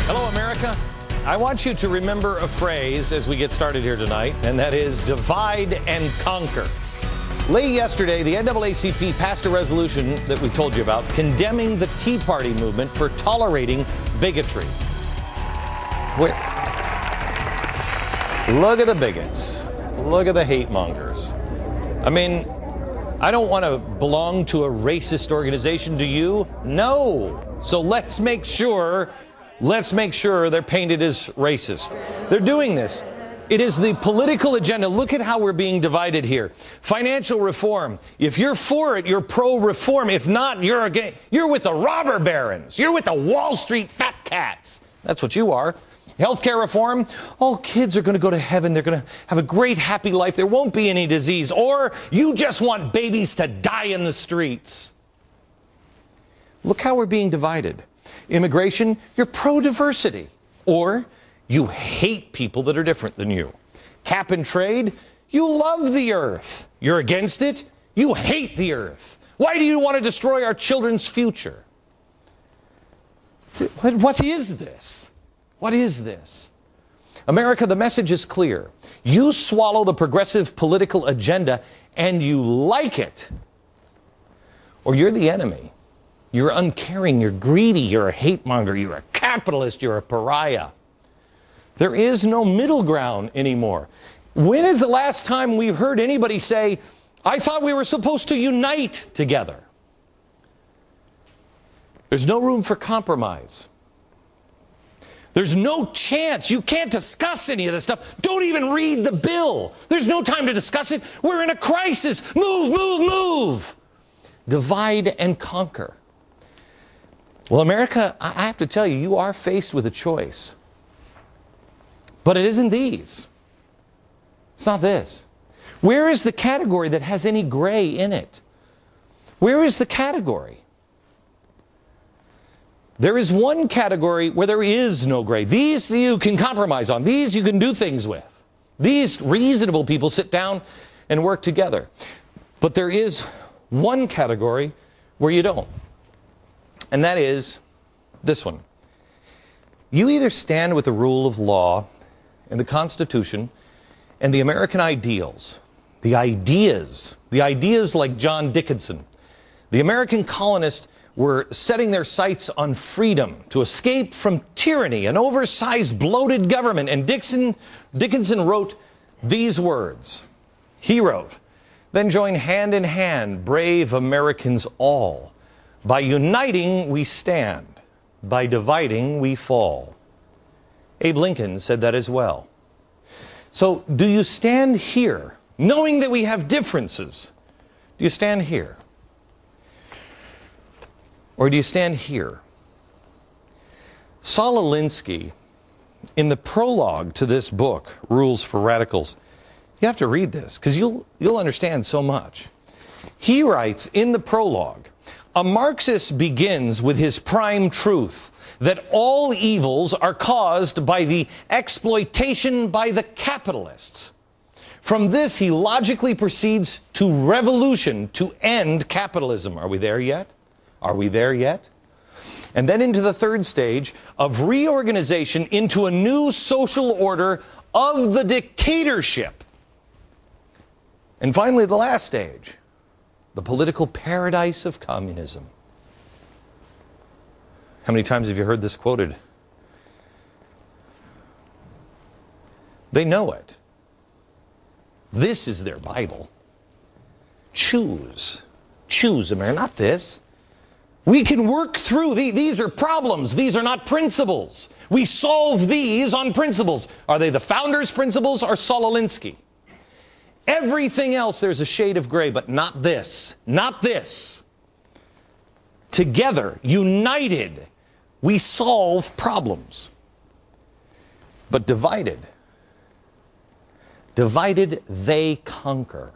Hello, America. I want you to remember a phrase as we get started here tonight, and that is divide and conquer. Late yesterday, the NAACP passed a resolution that we told you about condemning the Tea Party movement for tolerating bigotry. Look at the bigots. Look at the hate mongers. I mean, I don't want to belong to a racist organization, do you? No. So let's make sure they're painted as racist. They're doing this. It is the political agenda. Look at how we're being divided here. Financial reform. If you're for it, you're pro-reform. If not, you're against. You're with the robber barons. You're with the Wall Street fat cats. That's what you are. Healthcare reform. All kids are going to go to heaven. They're going to have a great, happy life. There won't be any disease. Or you just want babies to die in the streets. Look how we're being divided. Immigration, you're pro-diversity, or you hate people that are different than you. Cap and trade, you love the earth. You're against it, you hate the earth. Why do you want to destroy our children's future? What is this? What is this? America, the message is clear. You swallow the progressive political agenda and you like it, or you're the enemy. You're uncaring, you're greedy, you're a hate monger, you're a capitalist, you're a pariah. There is no middle ground anymore. When is the last time we heard anybody say, I thought we were supposed to unite together? There's no room for compromise. There's no chance. You can't discuss any of this stuff. Don't even read the bill. There's no time to discuss it. We're in a crisis. Move, move, move. Divide and conquer. Well, America, I have to tell you, you are faced with a choice. But it isn't these. It's not this. Where is the category that has any gray in it? Where is the category? There is one category where there is no gray. These you can compromise on. These you can do things with. These reasonable people sit down and work together. But there is one category where you don't. And that is this one. You either stand with the rule of law and the Constitution and the American ideals, the ideas like John Dickinson. The American colonists were setting their sights on freedom to escape from tyranny, an oversized, bloated government. And Dickinson wrote these words. He wrote, "Then join hand in hand, brave Americans all. By uniting, we stand. By dividing, we fall." Abe Lincoln said that as well. So do you stand here, knowing that we have differences? Do you stand here? Or do you stand here? Saul Alinsky, in the prologue to this book, Rules for Radicals, you have to read this because you'll understand so much. He writes in the prologue, a Marxist begins with his prime truth that all evils are caused by the exploitation by the capitalists. From this, he logically proceeds to revolution to end capitalism. Are we there yet? Are we there yet? And then into the third stage of reorganization into a new social order of the dictatorship. And finally, the last stage, the political paradise of communism. How many times have you heard this quoted? They know it. This is their Bible. Choose. Choose, America, not this. We can work through these are problems. These are not principles. We solve these on principles. Are they the founders' principles or Saul Alinsky? Everything else, there's a shade of gray, but not this. Not this. Together, united, we solve problems. But divided, they conquer.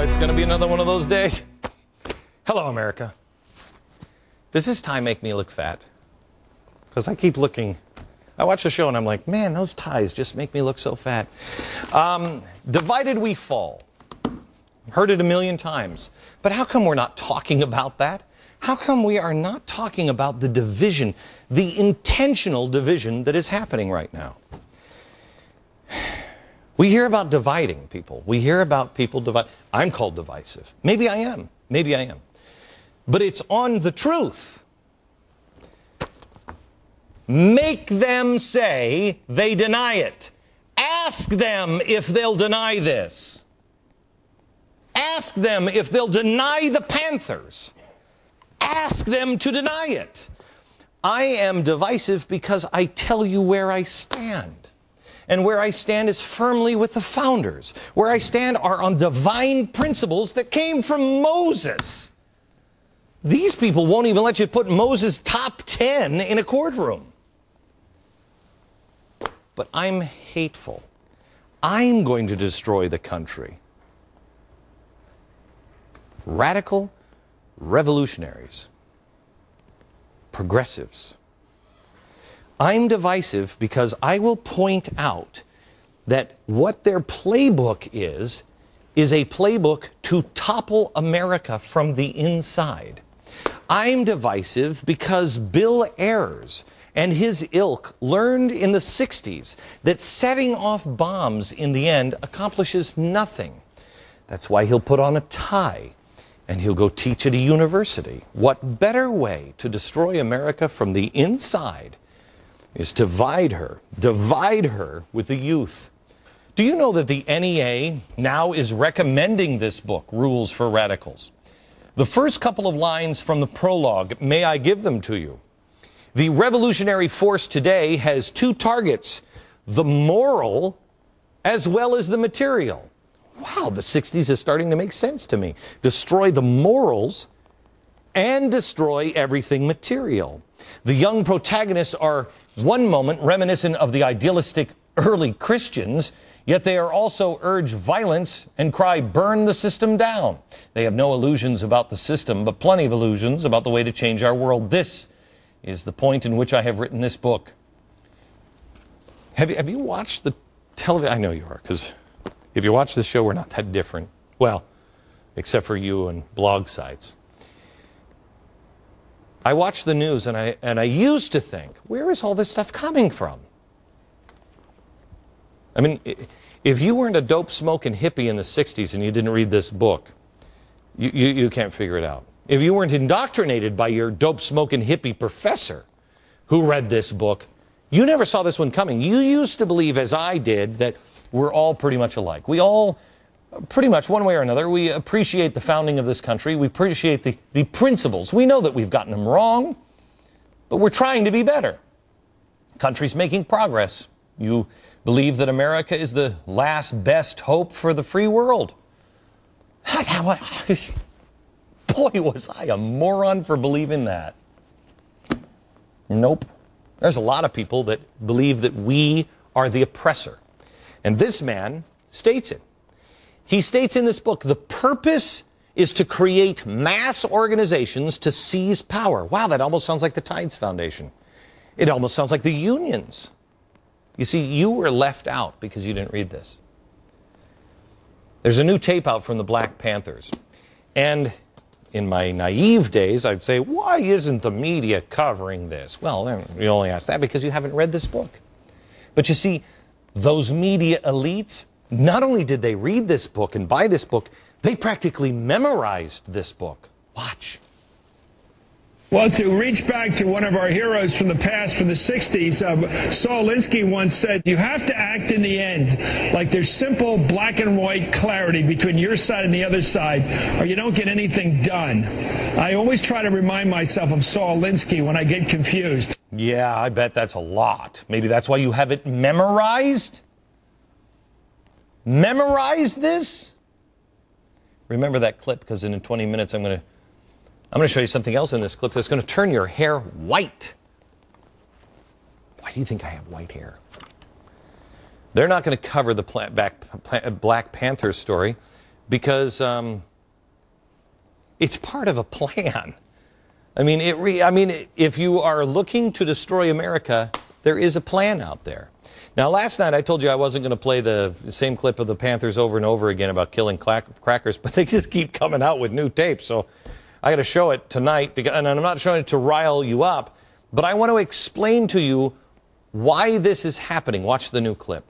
It's going to be another one of those days. Hello, America. Does this tie make me look fat? Because I keep looking I watch the show and I'm like, man, those ties just make me look so fat. Divided we fall. Heard it a million times. But how come we're not talking about that? How come we are not talking about the division, the intentional division that is happening right now? We hear about dividing people. We hear about people divide. I'm called divisive. Maybe I am. Maybe I am. But it's on the truth. Make them say they deny it. Ask them if they'll deny this. Ask them if they'll deny the Panthers. Ask them to deny it. I am divisive because I tell you where I stand. And where I stand is firmly with the founders. Where I stand are on divine principles that came from Moses. These people won't even let you put Moses' top 10 in a courtroom. But I'm hateful. I'm going to destroy the country. Radical revolutionaries. Progressives. I'm divisive because I will point out that what their playbook is a playbook to topple America from the inside. I'm divisive because Bill Ayers and his ilk learned in the 60s that setting off bombs in the end accomplishes nothing. That's why he'll put on a tie and he'll go teach at a university. What better way to destroy America from the inside is divide her with the youth. Do you know that the NEA now is recommending this book, Rules for Radicals? The first couple of lines from the prologue, may I give them to you? The revolutionary force today has two targets, the moral as well as the material. Wow, the 60s is starting to make sense to me. Destroy the morals and destroy everything material. The young protagonists are one moment reminiscent of the idealistic early Christians, yet they are also urge violence and cry, burn the system down. They have no illusions about the system, but plenty of illusions about the way to change our world. This is the point in which I have written this book. Have you watched the television? I know you are, because if you watch this show, we're not that different. Well, except for you and blog sites. I watch the news and I used to think, where is all this stuff coming from? I mean, if you weren't a dope-smoking hippie in the 60s and you didn't read this book, you can't figure it out. If you weren't indoctrinated by your dope-smoking hippie professor who read this book, you never saw this one coming. You used to believe, as I did, that we're all pretty much alike. We all, pretty much one way or another, we appreciate the founding of this country. We appreciate the principles. We know that we've gotten them wrong, but we're trying to be better. Country's making progress. You believe that America is the last best hope for the free world. Boy, was I a moron for believing that. Nope. There's a lot of people that believe that we are the oppressor. And this man states it. He states in this book, the purpose is to create mass organizations to seize power. Wow, that almost sounds like the Tides Foundation. It almost sounds like the unions. You see, you were left out because you didn't read this. There's a new tape out from the Black Panthers. And in my naive days, I'd say, why isn't the media covering this? Well, you only ask that because you haven't read this book. But you see, those media elites, not only did they read this book and buy this book, they practically memorized this book. Watch. Well, to reach back to one of our heroes from the past, from the 60s, Saul Alinsky once said, you have to act in the end like there's simple black and white clarity between your side and the other side, or you don't get anything done. I always try to remind myself of Saul Alinsky when I get confused. Yeah, I bet that's a lot. Maybe that's why you have it memorized? Memorize this? Remember that clip, because in 20 minutes I'm going to show you something else in this clip that's going to turn your hair white. Why do you think I have white hair? They're not going to cover the Black Panther story because it's part of a plan. I mean, if you are looking to destroy America, There is a plan out there. Now, last night I told you I wasn't going to play the same clip of the Panthers over and over again about killing crackers, but they just keep coming out with new tapes. So I got to show it tonight, and I'm not showing it to rile you up, but I want to explain to you why this is happening. Watch the new clip.